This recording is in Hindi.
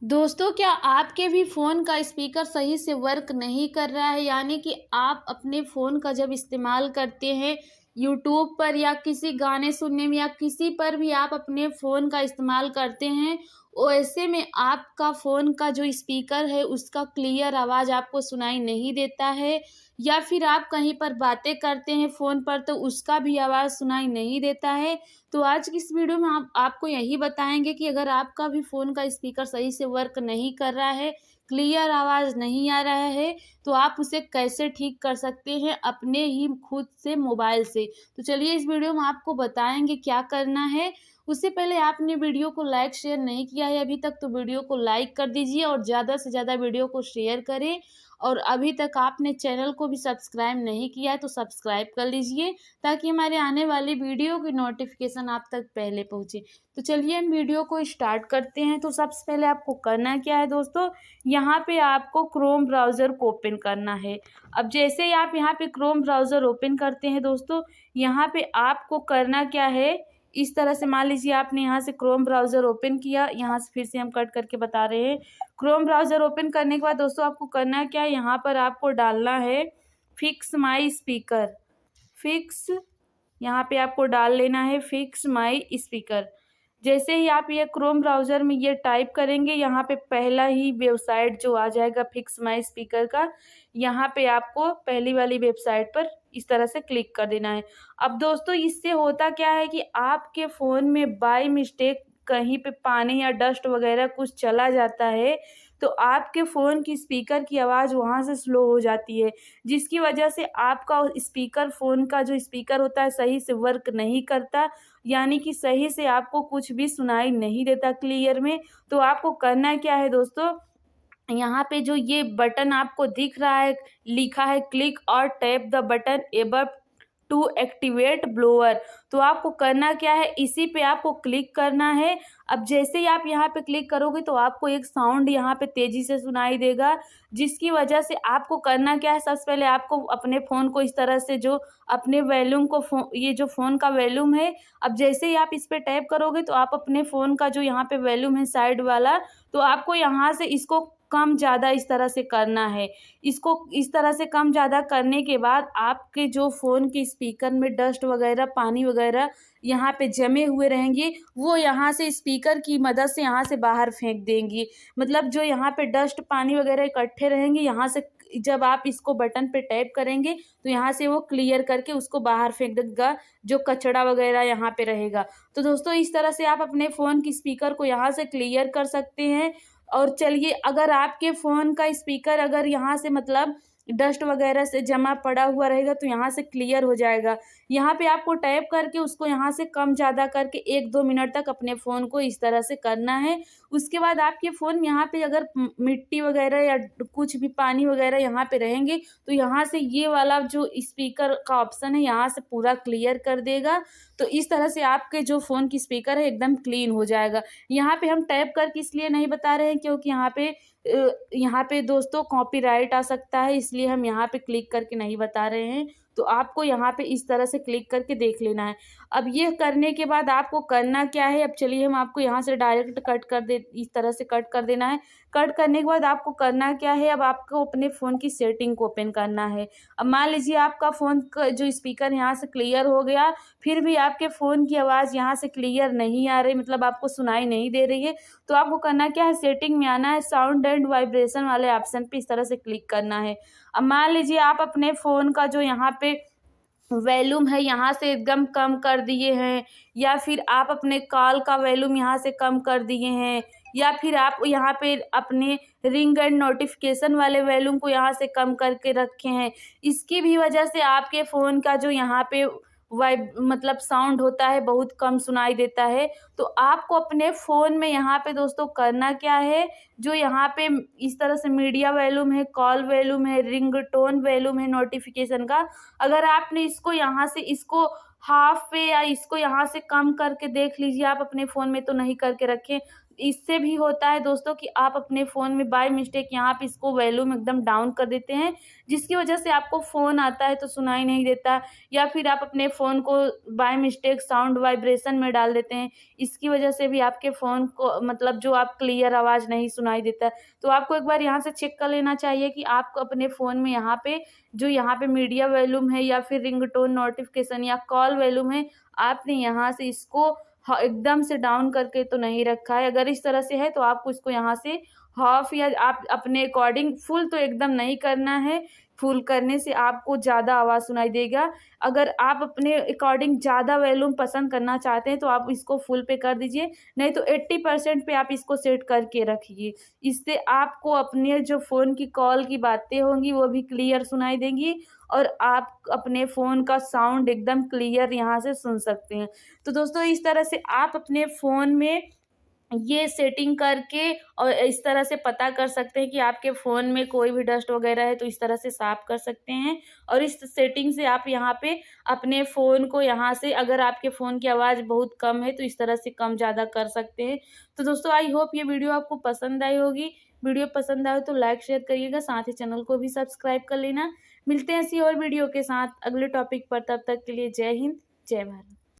दोस्तों, क्या आपके भी फ़ोन का स्पीकर सही से वर्क नहीं कर रहा है? यानी कि आप अपने फ़ोन का जब इस्तेमाल करते हैं यूट्यूब पर या किसी गाने सुनने में या किसी पर भी आप अपने फ़ोन का इस्तेमाल करते हैं, ऐसे में आपका फ़ोन का जो स्पीकर है उसका क्लियर आवाज़ आपको सुनाई नहीं देता है, या फिर आप कहीं पर बातें करते हैं फ़ोन पर तो उसका भी आवाज़ सुनाई नहीं देता है। तो आज की इस वीडियो में आपको यही बताएँगे कि अगर आपका भी फ़ोन का स्पीकर सही से वर्क नहीं कर रहा है, क्लियर आवाज़ नहीं आ रहा है, तो आप उसे कैसे ठीक कर सकते हैं अपने ही खुद से मोबाइल से। तो चलिए इस वीडियो में आपको बताएँगे क्या करना है। उससे पहले आपने वीडियो को लाइक शेयर नहीं किया है अभी तक, तो वीडियो को लाइक कर दीजिए और ज़्यादा से ज़्यादा वीडियो को शेयर करें। और अभी तक आपने चैनल को भी सब्सक्राइब नहीं किया है तो सब्सक्राइब कर लीजिए, ताकि हमारे आने वाली वीडियो की नोटिफिकेशन आप तक पहले पहुंचे। तो चलिए हम वीडियो को स्टार्ट करते हैं। तो सबसे पहले आपको करना क्या है दोस्तों, यहाँ पे आपको क्रोम ब्राउज़र को ओपन करना है। अब जैसे ही आप यहाँ पे क्रोम ब्राउज़र ओपन करते हैं दोस्तों, यहाँ पे आपको करना क्या है, इस तरह से मान लीजिए आपने यहाँ से क्रोम ब्राउज़र ओपन किया, यहाँ से फिर से हम कट करके बता रहे हैं। क्रोम ब्राउज़र ओपन करने के बाद दोस्तों आपको करना क्या है, यहाँ पर आपको डालना है फिक्स माई स्पीकर। फिक्स, यहाँ पे आपको डाल लेना है फिक्स माई स्पीकर। जैसे ही आप ये क्रोम ब्राउज़र में ये टाइप करेंगे, यहाँ पे पहला ही वेबसाइट जो आ जाएगा फिक्स माई स्पीकर का, यहाँ पे आपको पहली वाली वेबसाइट पर इस तरह से क्लिक कर देना है। अब दोस्तों इससे होता क्या है कि आपके फ़ोन में बाय मिस्टेक कहीं पे पानी या डस्ट वगैरह कुछ चला जाता है, तो आपके फ़ोन की स्पीकर की आवाज़ वहाँ से स्लो हो जाती है, जिसकी वजह से आपका स्पीकर, फ़ोन का जो स्पीकर होता है सही से वर्क नहीं करता, यानी कि सही से आपको कुछ भी सुनाई नहीं देता क्लियर में। तो आपको करना क्या है दोस्तों, यहाँ पे जो ये बटन आपको दिख रहा है, लिखा है क्लिक और tap the button above to activate blower, तो आपको करना क्या है, इसी पे आपको क्लिक करना है। अब जैसे ही आप यहाँ पे क्लिक करोगे तो आपको एक साउंड यहाँ पे तेज़ी से सुनाई देगा, जिसकी वजह से आपको करना क्या है, सबसे पहले आपको अपने फ़ोन को इस तरह से जो अपने वॉल्यूम को ये जो फ़ोन का वॉल्यूम है, अब जैसे ही आप इस पे टैप करोगे तो आप अपने फ़ोन का जो यहाँ पे वॉल्यूम है साइड वाला, तो आपको यहाँ से इसको कम ज़्यादा इस तरह से करना है। इसको इस तरह से कम ज़्यादा करने के बाद आपके जो फ़ोन के स्पीकर में डस्ट वगैरह, पानी वगैरह यहाँ पे जमे हुए रहेंगे, वो यहाँ से स्पीकर की मदद से यहाँ से बाहर फेंक देंगी। मतलब जो यहाँ पे डस्ट, पानी वगैरह इकट्ठे रहेंगे, यहाँ से जब आप इसको बटन पे टैप करेंगे तो यहाँ से वो क्लियर करके उसको बाहर फेंक देगा, जो कचरा वगैरह यहाँ पे रहेगा। तो दोस्तों इस तरह से आप अपने फ़ोन की स्पीकर को यहाँ से क्लियर कर सकते हैं। और चलिए, अगर आपके फ़ोन का स्पीकर अगर यहाँ से मतलब डस्ट वगैरह से जमा पड़ा हुआ रहेगा तो यहाँ से क्लियर हो जाएगा। यहाँ पे आपको टैप करके उसको यहाँ से कम ज़्यादा करके 1-2 मिनट तक अपने फ़ोन को इस तरह से करना है। उसके बाद आपके फ़ोन यहाँ पे अगर मिट्टी वगैरह या कुछ भी पानी वगैरह यहाँ पे रहेंगे, तो यहाँ से ये वाला जो स्पीकर का ऑप्शन है यहाँ से पूरा क्लियर कर देगा। तो इस तरह से आपके जो फ़ोन की स्पीकर है एकदम क्लीन हो जाएगा। यहाँ पे हम टैप करके इसलिए नहीं बता रहे हैं क्योंकि यहाँ पे दोस्तों कॉपीराइट आ सकता है, इसलिए हम यहाँ पे क्लिक करके नहीं बता रहे हैं। तो आपको यहाँ पे इस तरह से क्लिक करके देख लेना है। अब ये करने के बाद आपको करना क्या है, अब चलिए हम आपको यहाँ से डायरेक्ट कट कर दे, इस तरह से कट कर देना है। कट करने के बाद आपको करना क्या है, अब आपको अपने फ़ोन की सेटिंग को ओपन करना है। अब मान लीजिए आपका फ़ोन का जो स्पीकर यहाँ से क्लियर हो गया, फिर भी आपके फ़ोन की आवाज़ यहाँ से क्लियर नहीं आ रही, मतलब आपको सुनाई नहीं दे रही है, तो आपको करना क्या है, सेटिंग में आना है, साउंड एंड वाइब्रेशन वाले ऑप्शन पे इस तरह से क्लिक करना है। अब मान लीजिए आप अपने फ़ोन का जो यहाँ पे वॉल्यूम है यहाँ से एकदम कम कर दिए हैं, या फिर आप अपने कॉल का वॉल्यूम यहाँ से कम कर दिए हैं, या फिर आप यहाँ पे अपने रिंग एंड नोटिफिकेशन वाले वॉल्यूम को यहाँ से कम करके रखे हैं, इसकी भी वजह से आपके फ़ोन का जो यहाँ पे वाइब मतलब साउंड होता है बहुत कम सुनाई देता है। तो आपको अपने फ़ोन में यहाँ पे दोस्तों करना क्या है, जो यहाँ पे इस तरह से मीडिया वॉल्यूम है, कॉल वॉल्यूम है, रिंगटोन वॉल्यूम है नोटिफिकेशन का, अगर आपने इसको यहाँ से इसको हाफ पे या इसको यहाँ से कम करके देख लीजिए, आप अपने फ़ोन में तो नहीं करके रखें, इससे भी होता है दोस्तों कि आप अपने फ़ोन में बाय मिस्टेक यहाँ पे इसको वॉल्यूम एकदम डाउन कर देते हैं, जिसकी वजह से आपको फ़ोन आता है तो सुनाई नहीं देता, या फिर आप अपने फ़ोन को बाय मिस्टेक साउंड वाइब्रेशन में डाल देते हैं। इसकी वजह से भी आपके फ़ोन को मतलब जो आप क्लियर आवाज़ नहीं सुनाई देता। तो आपको एक बार यहाँ से चेक कर लेना चाहिए कि आपको अपने फ़ोन में यहाँ पे जो यहाँ पे मीडिया वॉल्यूम है या फिर रिंगटोन नोटिफ़िकेशन या कॉल वॉल्यूम है, आपने यहाँ से इसको एकदम से डाउन करके तो नहीं रखा है। अगर इस तरह से है तो आपको इसको यहाँ से हाफ या आप अपने अकॉर्डिंग फुल तो एकदम नहीं करना है, फुल करने से आपको ज़्यादा आवाज़ सुनाई देगा। अगर आप अपने अकॉर्डिंग ज़्यादा वॉल्यूम पसंद करना चाहते हैं तो आप इसको फुल पे कर दीजिए, नहीं तो 80% पे आप इसको सेट करके रखिए। इससे आपको अपने जो फ़ोन की कॉल की बातें होंगी वो भी क्लियर सुनाई देंगी और आप अपने फ़ोन का साउंड एकदम क्लियर यहाँ से सुन सकते हैं। तो दोस्तों इस तरह से आप अपने फ़ोन में ये सेटिंग करके और इस तरह से पता कर सकते हैं कि आपके फ़ोन में कोई भी डस्ट वगैरह है तो इस तरह से साफ़ कर सकते हैं। और इस सेटिंग से आप यहाँ पे अपने फ़ोन को यहाँ से अगर आपके फ़ोन की आवाज़ बहुत कम है तो इस तरह से कम ज़्यादा कर सकते हैं। तो दोस्तों आई होप ये वीडियो आपको पसंद आई होगी। वीडियो पसंद आए तो लाइक शेयर करिएगा, साथ ही चैनल को भी सब्सक्राइब कर लेना। मिलते हैं ऐसी और वीडियो के साथ अगले टॉपिक पर, तब तक के लिए जय हिंद, जय भारत।